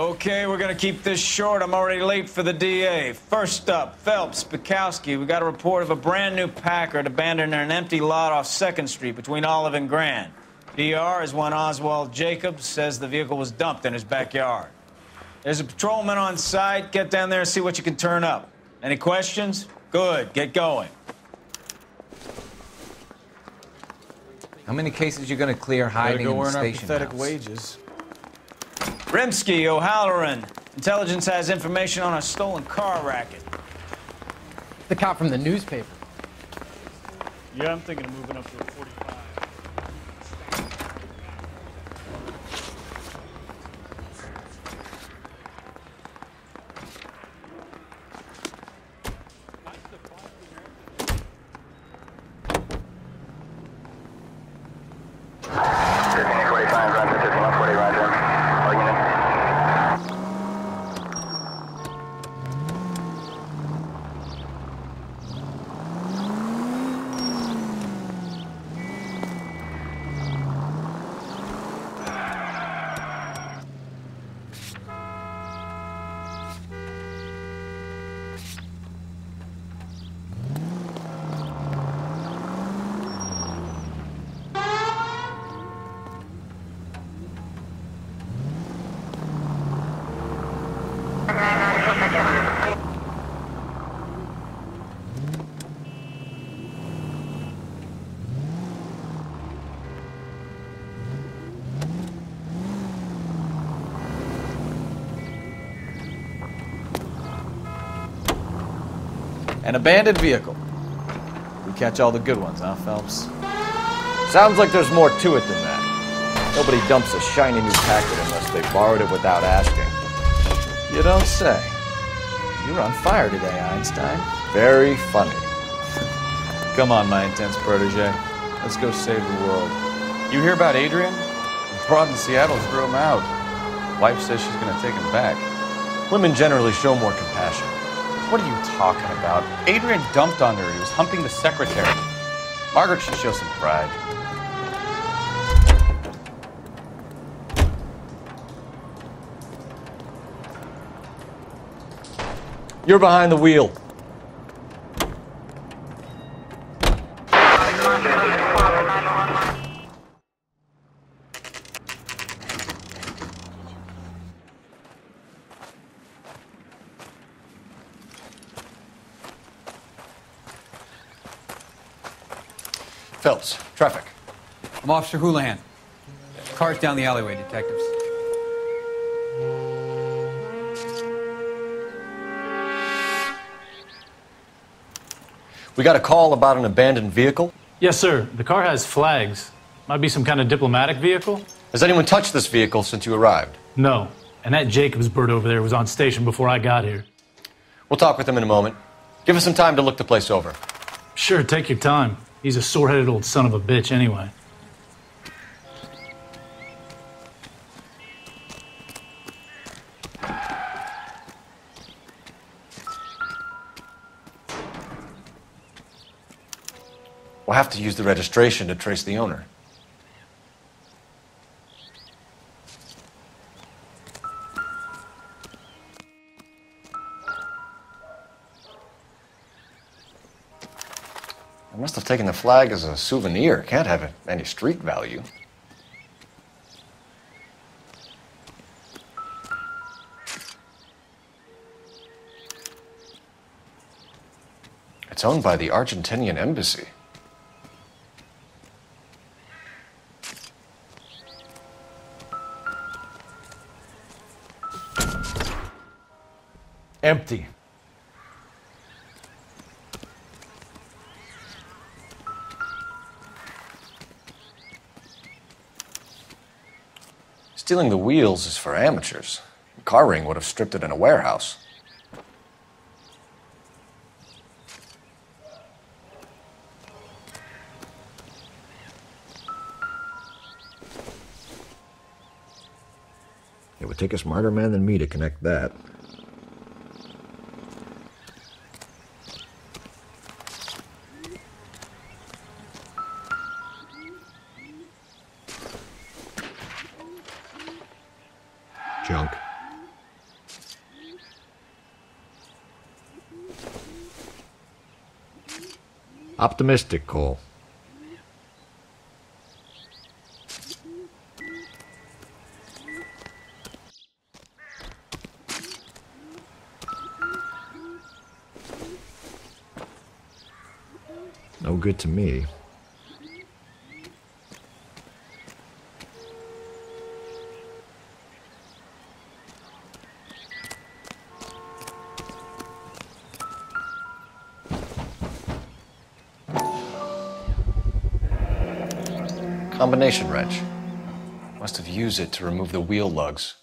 Okay, we're gonna keep this short. I'm already late for the DA. First up, Phelps, Bukowski. We got a report of a brand new Packard abandoned in an empty lot off 2nd Street between Olive and Grand. DR is one Oswald Jacobs says the vehicle was dumped in his backyard. There's a patrolman on site. Get down there and see what you can turn up. Any questions? Good, get going. How many cases you gonna clear hiding in the station house? Pathetic wages. Rimsky, O'Halloran. Intelligence has information on a stolen car racket. The cop from the newspaper. Yeah, I'm thinking of moving up to a 45. An abandoned vehicle. We catch all the good ones, huh, Phelps? Sounds like there's more to it than that. Nobody dumps a shiny new Packard unless they borrowed it without asking. You don't say. You're on fire today, Einstein. Very funny. Come on, my intense protege. Let's go save the world. You hear about Adrian? Broad in Seattle threw him out. Wife says she's gonna take him back. Women generally show more compassion. What are you talking about? Adrian dumped on her. He was humping the secretary. Margaret should show some pride. You're behind the wheel. Phelps, traffic. I'm Officer Houlihan. Car's down the alleyway, detectives. We got a call about an abandoned vehicle. Yes, sir. The car has flags. Might be some kind of diplomatic vehicle. Has anyone touched this vehicle since you arrived? No. And that Jacobs bird over there was on station before I got here. We'll talk with him in a moment. Give us some time to look the place over. Sure, take your time. He's a sore-headed old son of a bitch anyway. We'll have to use the registration to trace the owner. I must have taken the flag as a souvenir. Can't have any street value. It's owned by the Argentinian embassy. Empty. Stealing the wheels is for amateurs. The car ring would have stripped it in a warehouse. It would take a smarter man than me to connect that. Junk. Optimistic, Cole. No good to me. Combination wrench. Must have used it to remove the wheel lugs.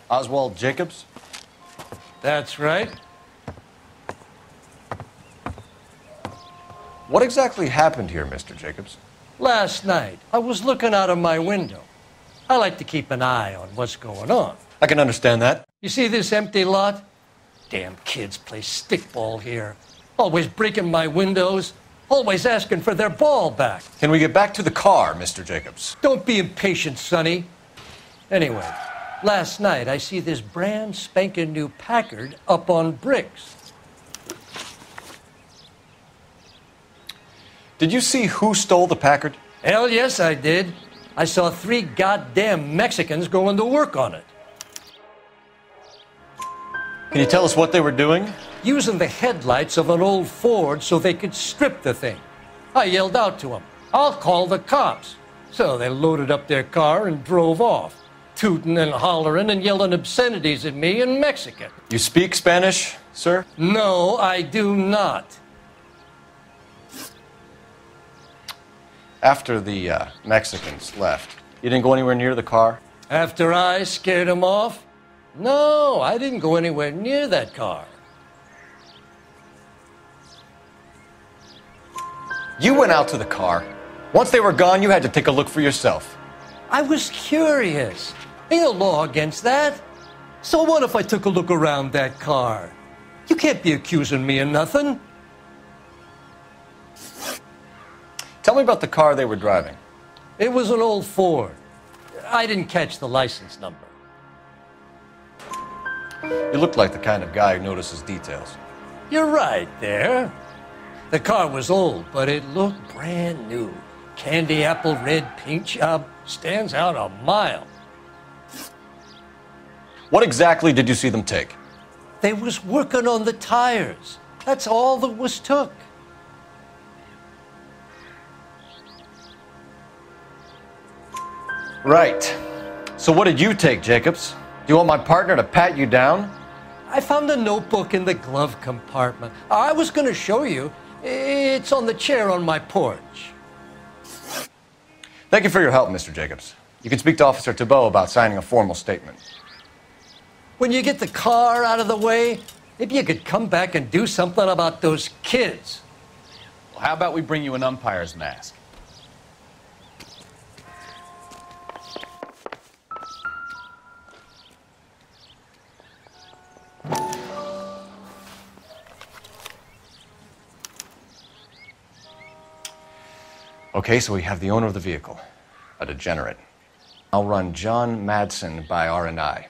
Oswald Jacobs? That's right. What exactly happened here, Mr. Jacobs? Last night, I was looking out of my window. I like to keep an eye on what's going on. I can understand that. You see this empty lot? Damn kids play stickball here. Always breaking my windows, always asking for their ball back. Can we get back to the car, Mr. Jacobs? Don't be impatient, Sonny. Anyway, last night I see this brand spanking new Packard up on bricks. Did you see who stole the Packard? Hell yes, I did. I saw 3 goddamn Mexicans going to work on it. Can you tell us what they were doing? Using the headlights of an old Ford so they could strip the thing. I yelled out to them, "I'll call the cops." So they loaded up their car and drove off, tooting and hollering and yelling obscenities at me in Mexican. You speak Spanish, sir? No, I do not. After the Mexicans left, you didn't go anywhere near the car? After I scared them off? No, I didn't go anywhere near that car. You went out to the car. Once they were gone, you had to take a look for yourself. I was curious. Ain't no law against that. So what if I took a look around that car? You can't be accusing me of nothing. Tell me about the car they were driving. It was an old Ford. I didn't catch the license number. You looked like the kind of guy who notices details. You're right there. The car was old, but it looked brand new. Candy apple red paint job stands out a mile. What exactly did you see them take? They was working on the tires. That's all that was took. Right. So what did you take, Jacobs? Do you want my partner to pat you down? I found a notebook in the glove compartment. I was going to show you. It's on the chair on my porch. Thank you for your help, Mr. Jacobs. You can speak to Officer Thibault about signing a formal statement. When you get the car out of the way, maybe you could come back and do something about those kids. Well, how about we bring you an umpire's mask? Okay, so we have the owner of the vehicle, a degenerate. I'll run John Madsen by R&I.